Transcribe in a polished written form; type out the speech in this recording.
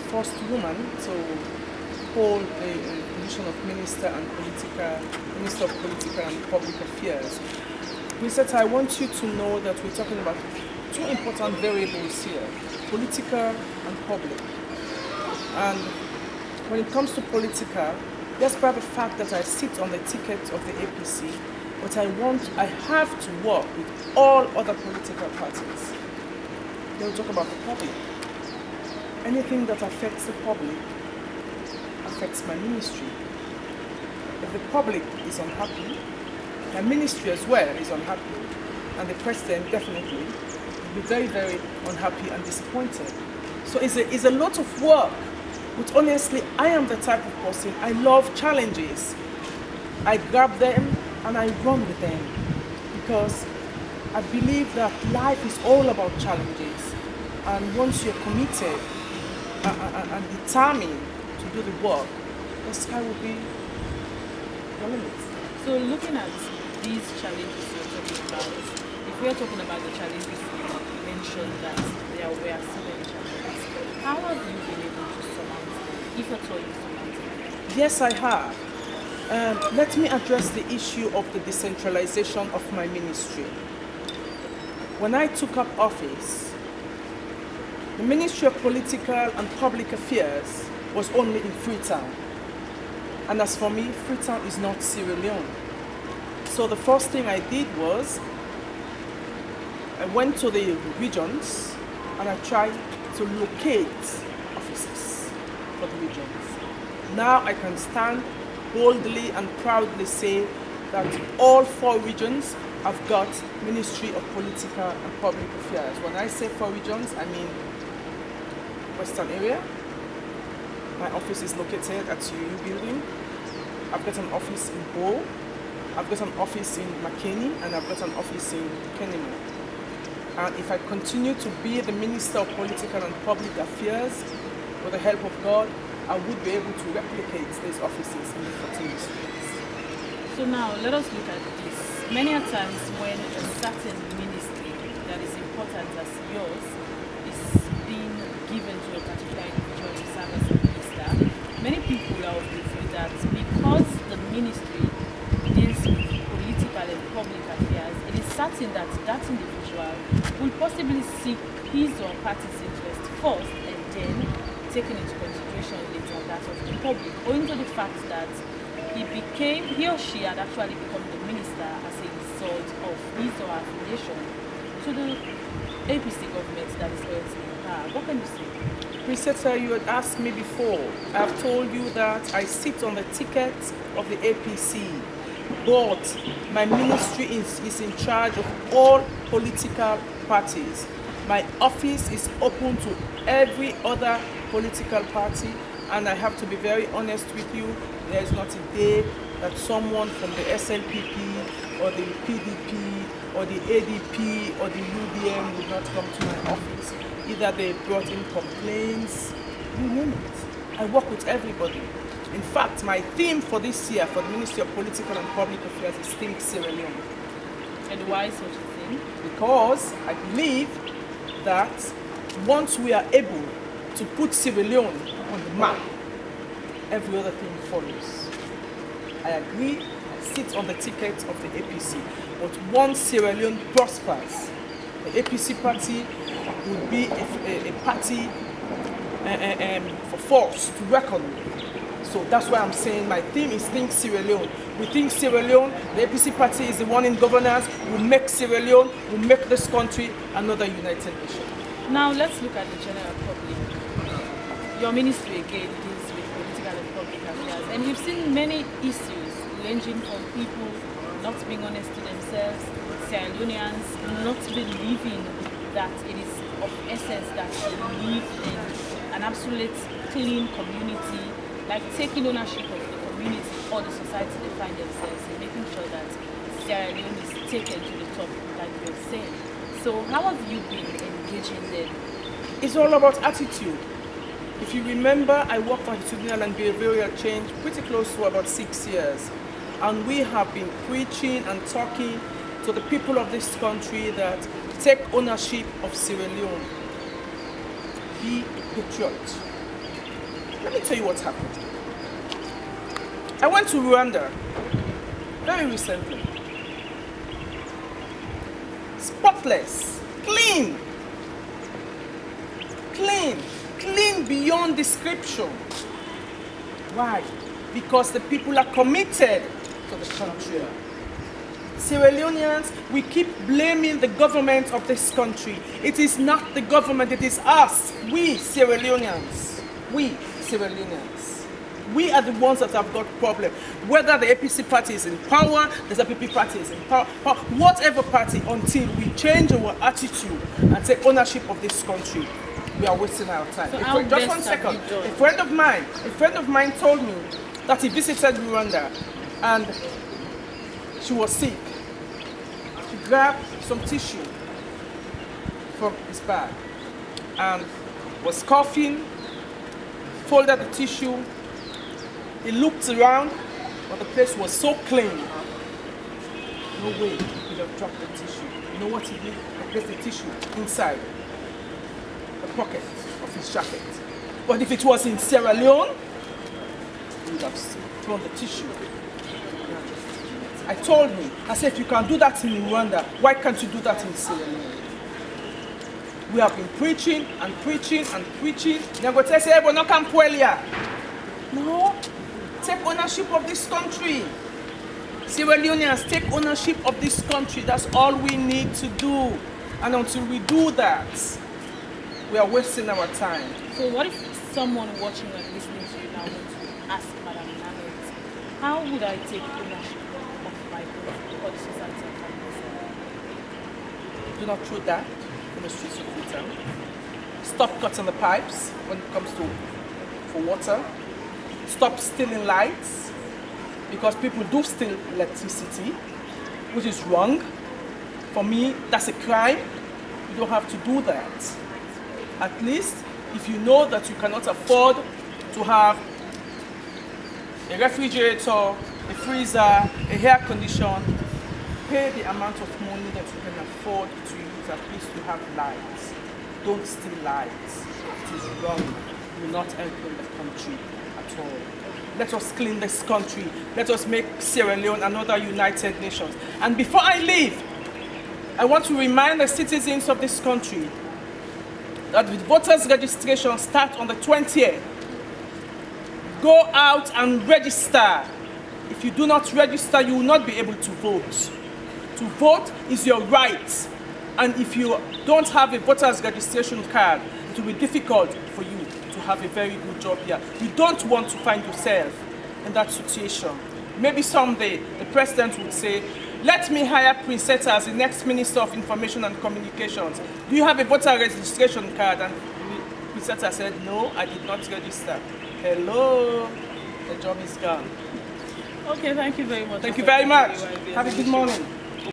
first woman to hold the position of Minister of Political and Public Affairs. Research, I want you to know that we're talking about two important variables here, political and public. And when it comes to political, despite the fact that I sit on the ticket of the APC, but I have to work with all other political parties. They'll talk about the public. Anything that affects the public affects my ministry. If the public is unhappy, my ministry as well is unhappy, and the president definitely will be very, very unhappy and disappointed. So it's a lot of work, but honestly, I am the type of person, I love challenges. I grab them and I run with them because I believe that life is all about challenges, and once you're committed and determined to do the work, the sky will be the limit. So looking at these challenges you're talking about, if we're talking about the challenges you mentioned that there were so many challenges, how have you been able to surmount them, if at all you surmounted them? Yes, I have. Let me address the issue of the decentralization of my ministry. When I took up office, the Ministry of Political and Public Affairs was only in Freetown. And as for me, Freetown is not Sierra Leone. So the first thing I did was I went to the regions and I tried to locate offices for the regions. Now I can stand boldly and proudly say that all 4 regions have got Ministry of Political and Public Affairs. When I say 4 regions, I mean Western area. My office is located at UU Building. I've got an office in Bo. I've got an office in McKinney, and I've got an office in Kenema. And if I continue to be the Minister of Political and Public Affairs, with the help of God, I would be able to replicate these offices in the 14 districts. So now let us look at this. Many a times when a certain ministry that is important as yours is being given to a particular individual to serve as a minister, many people are of the view that because the ministry deals with political and public affairs, it is certain that that individual will possibly seek his or party's interest first and then taken into consideration later that of the public, owing to the fact that he or she had actually become the minister as a result of his or her affiliation to the APC government that is currently in power. What can you say? Presenter, you had asked me before. I've told you that I sit on the ticket of the APC, but my ministry is in charge of all political parties. My office is open to every other political party, and I have to be very honest with you, there is not a day that someone from the SLPP or the PDP or the ADP or the UDM would not come to my office. Either they brought in complaints, you name it. I work with everybody. In fact, my theme for this year for the Ministry of Political and Public Affairs is Think Sierra Leone. And why such a thing? Because I believe that once we are able to put Sierra Leone on the map, every other thing follows. I agree, I sit on the ticket of the APC, but once Sierra Leone prospers, the APC party would be a party for force to reckon with. So that's why I'm saying my theme is Think Sierra Leone. We think Sierra Leone, the APC party is the one in governance, will make Sierra Leone, will make this country another united nation. Now let's look at the general public. Your ministry again deals with political and public affairs, and we've seen many issues ranging from people not being honest to themselves, Sierra Leoneans not believing that it is of essence that they live in an absolute clean community, like taking ownership of the community or the society they find themselves in, making sure that Sierra Leone is taken to the top, like you're saying. So how have you been engaging them? It's all about attitude. If you remember, I worked for attitudinal and behavioral change pretty close to about 6 years. And we have been preaching and talking to the people of this country that take ownership of Sierra Leone. Be patriot. Let me tell you what happened. I went to Rwanda very recently. Spotless, clean, clean beyond description. Why? Because the people are committed to the country. Sierra Leoneans, we keep blaming the government of this country. It is not the government, it is us, we Sierra Leoneans. We Sierra Leoneans. We are the ones that have got problem. Whether the APC party is in power, the ZPP party is in power, whatever party, until we change our attitude and take ownership of this country, we are wasting our time. So Just 1 second. A friend of mine told me that he visited Rwanda and she was sick. She grabbed some tissue from his bag and was coughing, folded the tissue. He looked around, but the place was so clean. No way he could have dropped the tissue. You know what he did? He placed the tissue inside the pocket of his jacket. But if it was in Sierra Leone, he would have thrown the tissue. I told him, I said, if you can do that in Rwanda, why can't you do that in Sierra Leone? We have been preaching and preaching and preaching. They're going to say, no, take ownership of this country. Sierra Leoneans, take ownership of this country. That's all we need to do. And until we do that, we are wasting our time. So what if someone watching and listening to you now wants to ask Madam Nanette, how would I take ownership of my political society and family? Do not throw that in the streets of Freetown. Stop cutting the pipes when it comes for water. Stop stealing lights, because people do steal electricity, which is wrong. For me, that's a crime. You don't have to do that. At least, if you know that you cannot afford to have a refrigerator, a freezer, a air conditioner, pay the amount of money that you can afford to use, at least to have lights. Don't steal lights. It is wrong. You will not help in the country at all. Let us clean this country. Let us make Sierra Leone another United Nations. And before I leave, I want to remind the citizens of this country that the voters' registration starts on the 20th. Go out and register. If you do not register, you will not be able to vote. To vote is your right. And if you don't have a voter's registration card, it will be difficult for you to have a very good job here. You don't want to find yourself in that situation. Maybe someday the president would say, let me hire Princetta as the next Minister of Information and Communications. Do you have a voter registration card? And Princetta said, no, I did not register. Hello, the job is gone. Okay, thank you very much. Thank you very much. Have a good morning.